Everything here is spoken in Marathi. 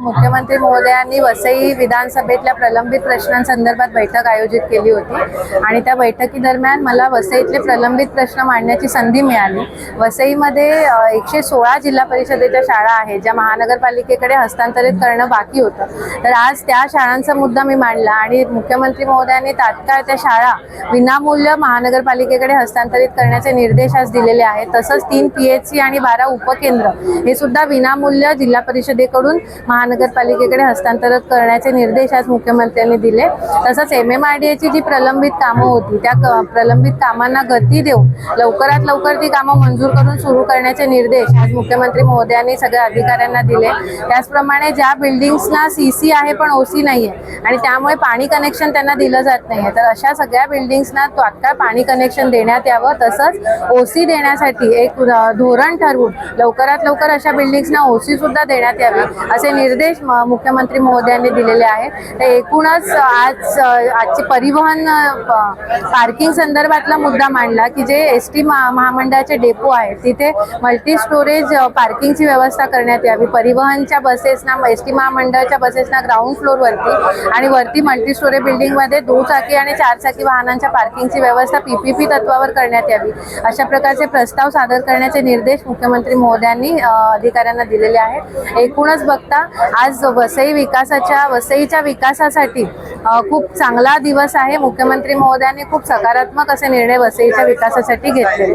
मुख्यमंत्री महोदयांनी वसई विधानसभेतल्या प्रलंबित प्रश्नांसंदर्भात बैठक आयोजित केली होती आणि त्या बैठकीदरम्यान मला वसईतले प्रलंबित प्रश्न मांडण्याची संधी मिळाली। वसईमध्ये 116 जिल्हा परिषदेच्या शाळा आहेत ज्या महानगरपालिकेकडे हस्तांतरित करणं बाकी होतं। तर आज त्या शाळांचा मुद्दा मी मांडला आणि मुख्यमंत्री महोदयांनी तात्काळ त्या शाळा विनामूल्य महानगरपालिकेकडे हस्तांतरित करण्याचे निर्देश आज दिलेले आहेत। तसंच 3 PHC आणि 12 उपकेंद्र हे सुद्धा विनामूल्य जिल्हा परिषदेकडून महानगरपालिकेकडे हस्तांतरित करण्याचे निर्देश आज मुख्यमंत्र्यांनी दिले। तसंच MMRDAची जी प्रलंबित कामं होती त्या प्रलंबित कामांना गती देऊन लवकरात लवकर ती कामं मंजूर करून सुरू करण्याचे निर्देश आज मुख्यमंत्री महोदयांनी सगळ्या अधिकाऱ्यांना दिले। त्याचप्रमाणे ज्या बिल्डिंग्सना CC आहे पण OC नाही आहे आणि त्यामुळे पाणी कनेक्शन त्यांना दिलं जात नाही आहे, तर अशा सगळ्या बिल्डिंग्सना तात्काळ पाणी कनेक्शन देण्यात यावं। तसंच OC देण्यासाठी एक धोरण ठरवून लवकरात लवकर अशा बिल्डिंग्सना OC सुद्धा देण्यात यावी असे निर्देश मुख्यमंत्री महोदयांनी दिलेले आहेत। तर एकूणच आजची परिवहन पार्किंग संदर्भातला मुद्दा मांडला की जे ST महामंडळाचे डेपो आहेत तिथे मल्टी स्टोरेज पार्किंगची व्यवस्था करण्यात यावी। परिवहनच्या बसेसना ST महामंडळाच्या बसेसना ग्राउंड फ्लोअरवरती आणि वरती मल्टी स्टोरेज बिल्डिंगमध्ये दुचाकी आणि 4 चाकी वाहनांच्या पार्किंगची व्यवस्था PPP तत्वावर करण्यात यावी अशा प्रकारचे प्रस्ताव सादर करण्याचे निर्देश मुख्यमंत्री महोदयांनी अधिकाऱ्यांना दिलेले आहेत। एकूणच बघता आज वसईच्या विकासासाठी खूप चांगला दिवस आहे। मुख्यमंत्री महोदयांनी खूप सकारात्मक असे निर्णय वसईच्या विकासासाठी घेतलेले।